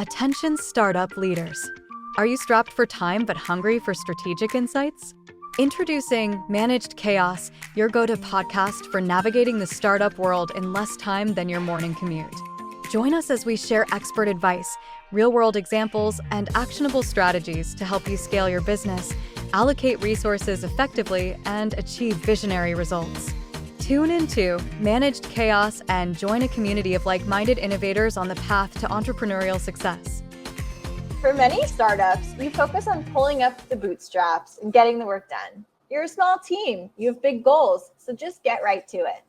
Attention startup leaders. Are you strapped for time but hungry for strategic insights? Introducing Managed Chaos, your go-to podcast for navigating the startup world in less time than your morning commute. Join us as we share expert advice, real-world examples, and actionable strategies to help you scale your business, allocate resources effectively, and achieve visionary results. Tune into Managed Chaos and join a community of like-minded innovators on the path to entrepreneurial success. For many startups, we focus on pulling up the bootstraps and getting the work done. You're a small team, you have big goals, so just get right to it.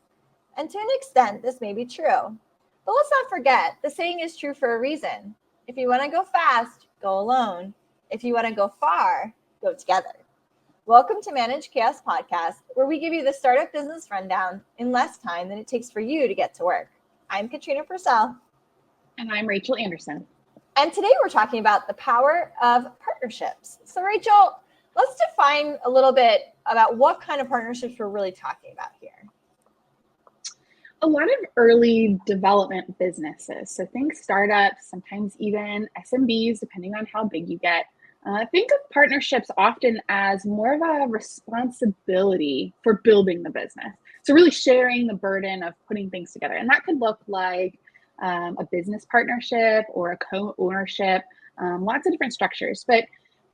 And to an extent, this may be true. But let's not forget, the saying is true for a reason. If you want to go fast, go alone. If you want to go far, go together. Welcome to Managed Chaos Podcast, where we give you the startup business rundown in less time than it takes for you to get to work. I'm Katrina Purcell. And I'm Rachel Anderson. And today we're talking about the power of partnerships. So Rachel, let's define a little bit about what kind of partnerships we're really talking about here. A lot of early development businesses, so think startups, sometimes even SMBs, depending on how big you get, think of partnerships often as more of a responsibility for building the business. So really sharing the burden of putting things together. And that could look like a business partnership or a co-ownership, lots of different structures. But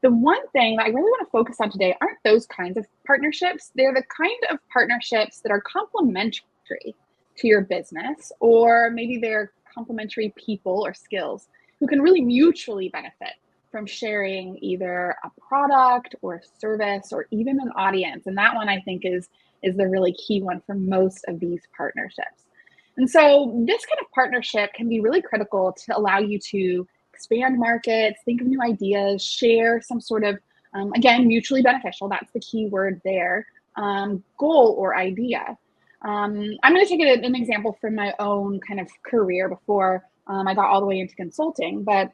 the one thing that I really want to focus on today aren't those kinds of partnerships. They're the kind of partnerships that are complementary to your business, or maybe they're complementary people or skills who can really mutually benefit from sharing either a product or a service or even an audience. And that one I think is the really key one for most of these partnerships. And so this kind of partnership can be really critical to allow you to expand markets, think of new ideas, share some sort of, again, mutually beneficial, that's the key word there, goal or idea. I'm going to take an example from my own kind of career before I got all the way into consulting. But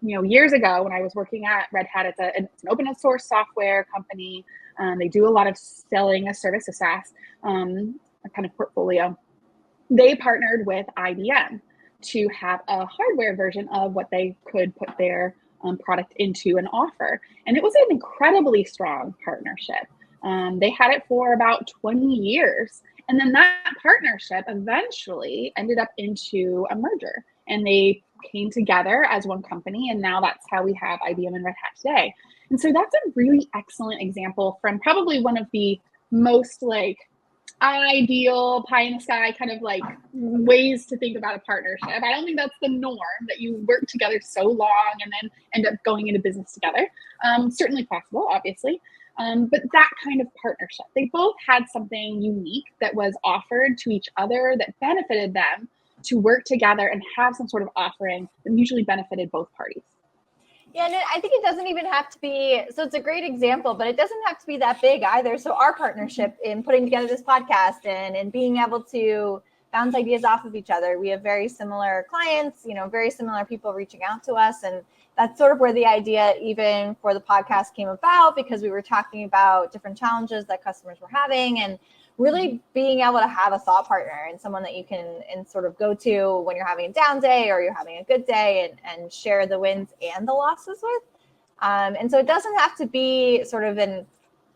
years ago when I was working at Red Hat, it's an open source software company. They do a lot of selling a service, a SaaS a kind of portfolio. They partnered with IBM to have a hardware version of what they could put their product into and offer. And it was an incredibly strong partnership. They had it for about 20 years. And then that partnership eventually ended up into a merger. And they came together as one company. And now that's how we have IBM and Red Hat today. And so that's a really excellent example from probably one of the most ideal pie in the sky kind of ways to think about a partnership. I don't think that's the norm, that you work together so long and then end up going into business together. Certainly possible, obviously. But that kind of partnership, they both had something unique that was offered to each other that benefited them to work together and have some sort of offering that mutually benefited both parties. Yeah, and I think it doesn't even have to be, so it's a great example, but it doesn't have to be that big either. So our partnership in putting together this podcast and being able to bounce ideas off of each other, we have very similar clients, very similar people reaching out to us. And that's sort of where the idea even for the podcast came about, because we were talking about different challenges that customers were having and really being able to have a thought partner and someone that you can and sort of go to when you're having a down day or you're having a good day and share the wins and the losses with. And so it doesn't have to be sort of an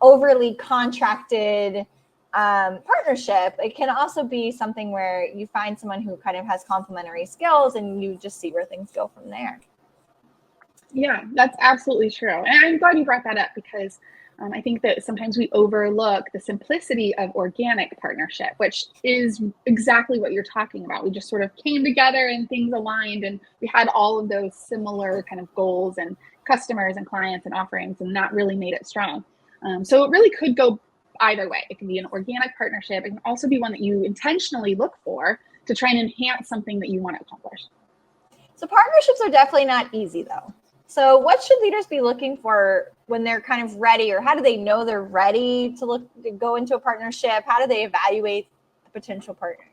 overly contracted partnership. It can also be something where you find someone who kind of has complementary skills and you just see where things go from there. Yeah, that's absolutely true. And I'm glad you brought that up because I think that sometimes we overlook the simplicity of organic partnership, which is exactly what you're talking about. We just sort of came together and things aligned and we had all of those similar kind of goals and customers and clients and offerings, and that really made it strong. So it really could go either way. It can be an organic partnership. It can also be one that you intentionally look for to try and enhance something that you want to accomplish. So partnerships are definitely not easy though. So what should leaders be looking for when they're kind of ready, or how do they know they're ready to go into a partnership? How do they evaluate a potential partner?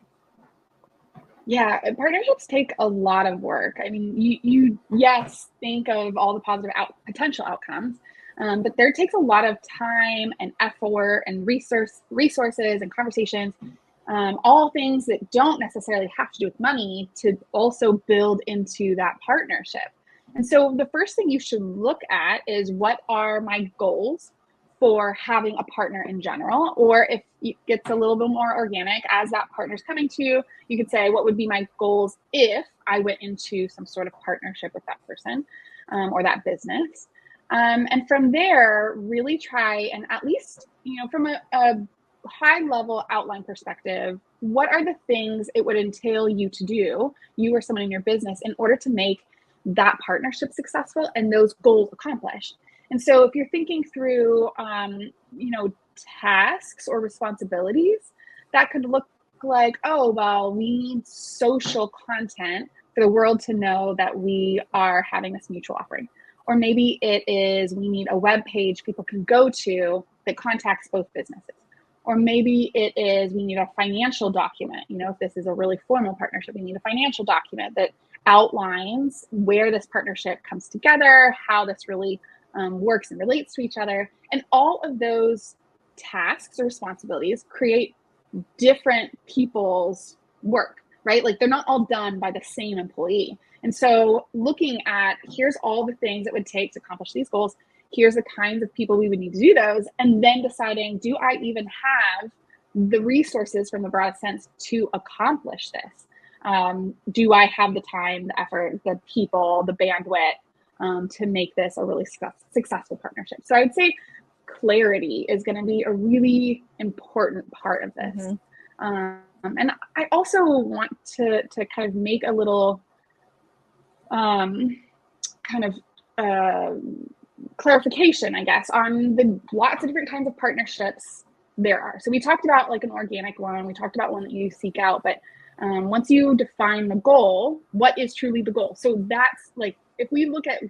Yeah, partnerships take a lot of work. I mean, you yes, think of all the positive potential outcomes, but there takes a lot of time and effort and resources and conversations all things that don't necessarily have to do with money to also build into that partnership. And so the first thing you should look at is, what are my goals for having a partner in general? Or if it gets a little bit more organic, as that partner's coming to you, you could say, what would be my goals if I went into some sort of partnership with that person or that business? And from there, really try and, at least, from a high level outline perspective, what are the things it would entail you to do, you or someone in your business, in order to make that partnership successful and those goals accomplished? And so if you're thinking through, tasks or responsibilities, that could look like, oh, well, we need social content for the world to know that we are having this mutual offering. Or maybe it is, we need a web page people can go to that contacts both businesses. Or maybe it is, we need a financial document. If this is a really formal partnership, we need a financial document that outlines where this partnership comes together, how this really works and relates to each other. And all of those tasks or responsibilities create different people's work, right? Like, they're not all done by the same employee. And so looking at, here's all the things it would take to accomplish these goals, here's the kinds of people we would need to do those, and then deciding, do I even have the resources from the broad sense to accomplish this? Do I have the time, the effort, the people, the bandwidth to make this a really successful partnership? So I would say clarity is going to be a really important part of this. And I also want to kind of make a little clarification, I guess, on the lots of different kinds of partnerships there are. So we talked about like an organic one, we talked about one that you seek out, but once you define the goal, what is truly the goal? So that's like, if we look at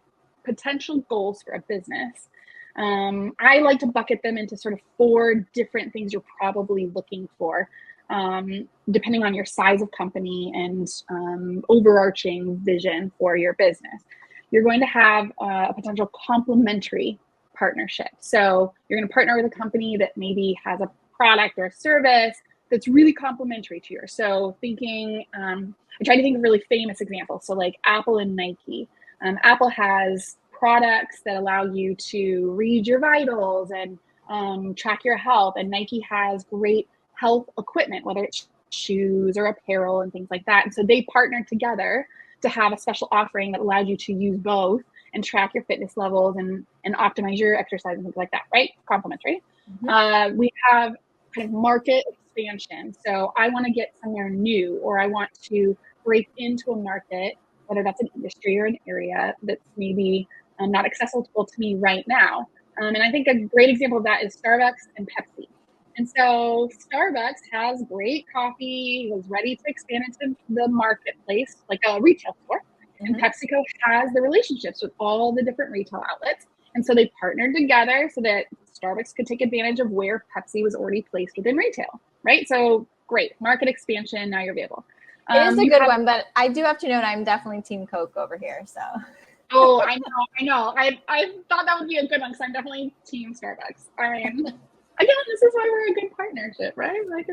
potential goals for a business, I like to bucket them into sort of 4 different things you're probably looking for, depending on your size of company and overarching vision for your business. You're going to have a potential complementary partnership. So you're going to partner with a company that maybe has a product or a service that's really complementary to yours. So thinking, I try to think of really famous examples. So like Apple and Nike. Apple has products that allow you to read your vitals and track your health. And Nike has great health equipment, whether it's shoes or apparel and things like that. And so they partnered together to have a special offering that allowed you to use both and track your fitness levels and optimize your exercise and things like that, right? Complementary. We have kind of market expansion. So I want to get somewhere new, or I want to break into a market, whether that's an industry or an area that's maybe not accessible to me right now. And I think a great example of that is Starbucks and Pepsi. And so Starbucks has great coffee, was ready to expand into the marketplace, like a retail store. And PepsiCo has the relationships with all the different retail outlets. And so they partnered together so that Starbucks could take advantage of where Pepsi was already placed within retail, right? So great, market expansion, now you're available. It is a good one, but I do have to note I'm definitely Team Coke over here, so. Oh, I know. I thought that would be a good one, because I'm definitely Team Starbucks. Again, this is why we're a good partnership, right? Like,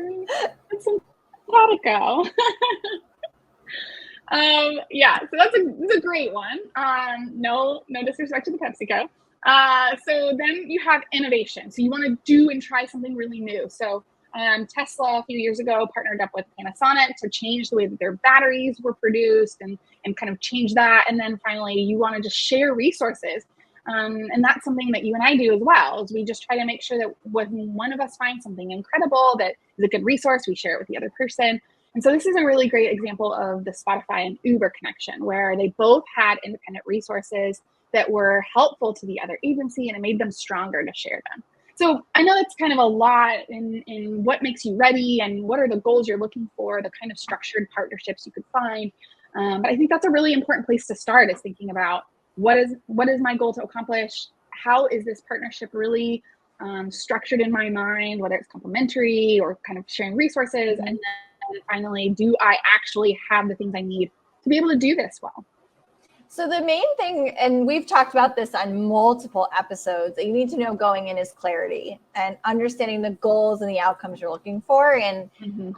it's simpatico. Yeah, so that's a great one. No disrespect to the PepsiCo. So then you have innovation. So you want to do and try something really new. So Tesla a few years ago partnered up with Panasonic to change the way that their batteries were produced and kind of change that. And then finally, you want to just share resources. And that's something that you and I do as well, is we just try to make sure that when one of us finds something incredible that is a good resource, we share it with the other person. And so this is a really great example of the Spotify and Uber connection, where they both had independent resources that were helpful to the other agency, and it made them stronger to share them. So I know it's kind of a lot in what makes you ready and what are the goals you're looking for, the kind of structured partnerships you could find. But I think that's a really important place to start, is thinking about what is my goal to accomplish? How is this partnership really structured in my mind, whether it's complementary or kind of sharing resources? And then finally, do I actually have the things I need to be able to do this well? So the main thing, and we've talked about this on multiple episodes, that you need to know going in is clarity and understanding the goals and the outcomes you're looking for. And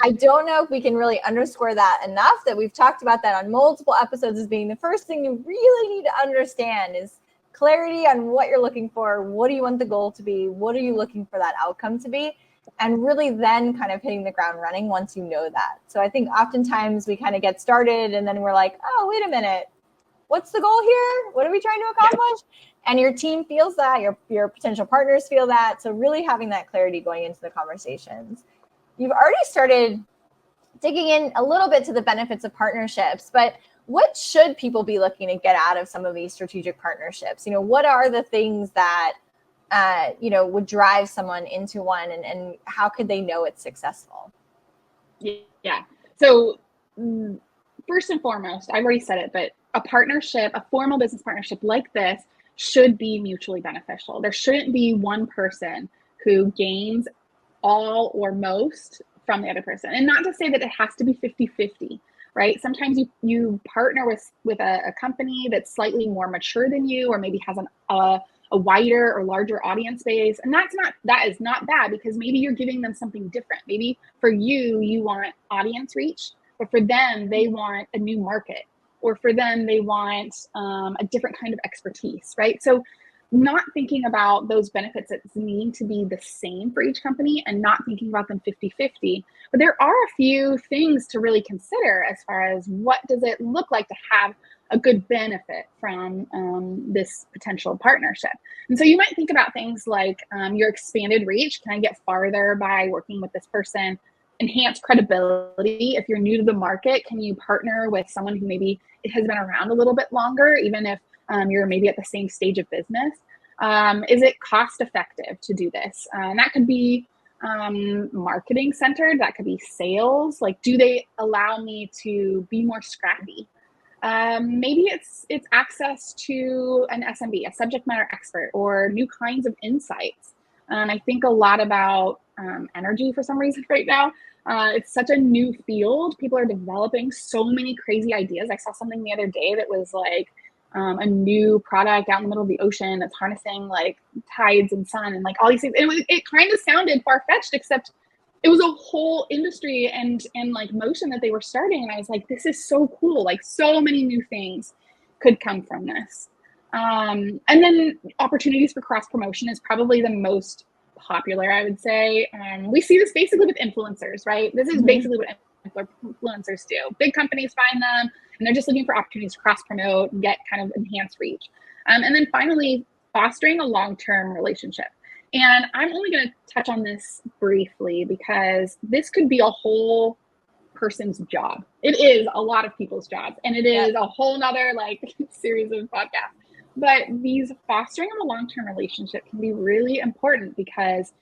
I don't know if we can really underscore that enough, that we've talked about that on multiple episodes as being the first thing you really need to understand is clarity on what you're looking for. What do you want the goal to be? What are you looking for that outcome to be? And really then kind of hitting the ground running once you know that. So I think oftentimes we kind of get started and then we're like, oh, wait a minute. What's the goal here? What are we trying to accomplish? Yeah. And your team feels that, your potential partners feel that. So really having that clarity going into the conversations. You've already started digging in a little bit to the benefits of partnerships, but what should people be looking to get out of some of these strategic partnerships? What are the things that, would drive someone into one, and how could they know it's successful? Yeah. So first and foremost, I've already said it, but a partnership, a formal business partnership like this should be mutually beneficial. There shouldn't be one person who gains all or most from the other person. And not to say that it has to be 50-50, right? Sometimes you partner with a company that's slightly more mature than you, or maybe has a wider or larger audience base. And that is not bad, because maybe you're giving them something different. Maybe for you want audience reach, but for them, they want a new market, or for them, they want a different kind of expertise, right? So not thinking about those benefits that needing to be the same for each company, and not thinking about them 50-50. But there are a few things to really consider as far as what does it look like to have a good benefit from this potential partnership. And so you might think about things like your expanded reach. Can I get farther by working with this person? Enhance credibility. If you're new to the market, can you partner with someone who maybe has been around a little bit longer, even if you're maybe at the same stage of business? Is it cost effective to do this? And that could be marketing centered. That could be sales. Like, do they allow me to be more scrappy? Maybe it's access to an SMB, a subject matter expert, or new kinds of insights. I think a lot about energy for some reason right now. It's such a new field. People are developing so many crazy ideas. I saw something the other day that was like a new product out in the middle of the ocean that's harnessing like tides and sun and like all these things. It kind of sounded far-fetched, except it was a whole industry and like motion that they were starting. And I was like, this is so cool. Like, so many new things could come from this. And then opportunities for cross promotion is probably the most popular, I would say. We see this basically with influencers, right? This is basically what influencers do. Big companies find them, and they're just looking for opportunities to cross promote and get kind of enhanced reach. And then finally, fostering a long-term relationship. And I'm only going to touch on this briefly because this could be a whole person's job. It is a lot of people's jobs, and it is a whole nother like series of podcasts. But these fostering of a long-term relationship can be really important because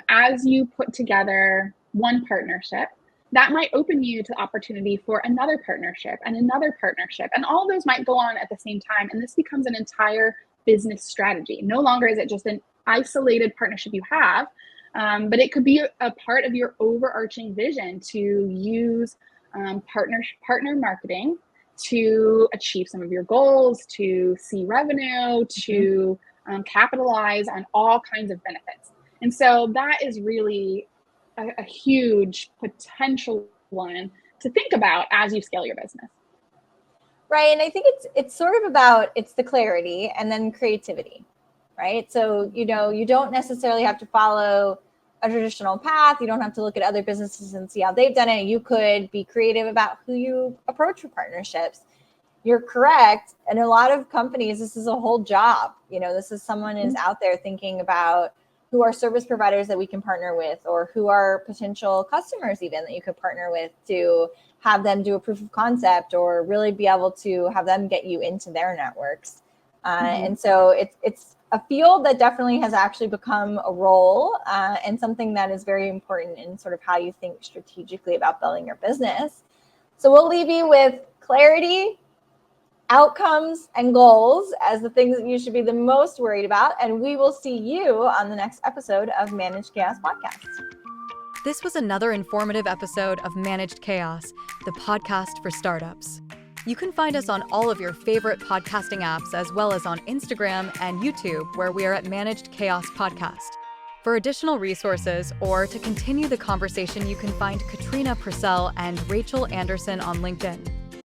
as you put together one partnership, that might open you to opportunity for another partnership and another partnership. And all of those might go on at the same time. And this becomes an entire business strategy. No longer is it just an isolated partnership you have, but it could be a part of your overarching vision to use partner marketing to achieve some of your goals, to see revenue, to capitalize on all kinds of benefits. And so that is really a huge potential one to think about as you scale your business. Right. And I think it's sort of about, it's the clarity and then creativity, right? So, you don't necessarily have to follow a traditional path. You don't have to look at other businesses and see how they've done it. You could be creative about who you approach for partnerships. You're correct. And a lot of companies, this is a whole job. This is someone is out there thinking about who are service providers that we can partner with, or who are potential customers even that you could partner with to have them do a proof of concept, or really be able to have them get you into their networks. And so it's a field that definitely has actually become a role and something that is very important in sort of how you think strategically about building your business. So we'll leave you with clarity, outcomes, and goals as the things that you should be the most worried about. And we will see you on the next episode of Managed Chaos Podcast. This was another informative episode of Managed Chaos, the podcast for startups. You can find us on all of your favorite podcasting apps, as well as on Instagram and YouTube, where we are at Managed Chaos Podcast. For additional resources or to continue the conversation, you can find Katrina Purcell and Rachel Anderson on LinkedIn.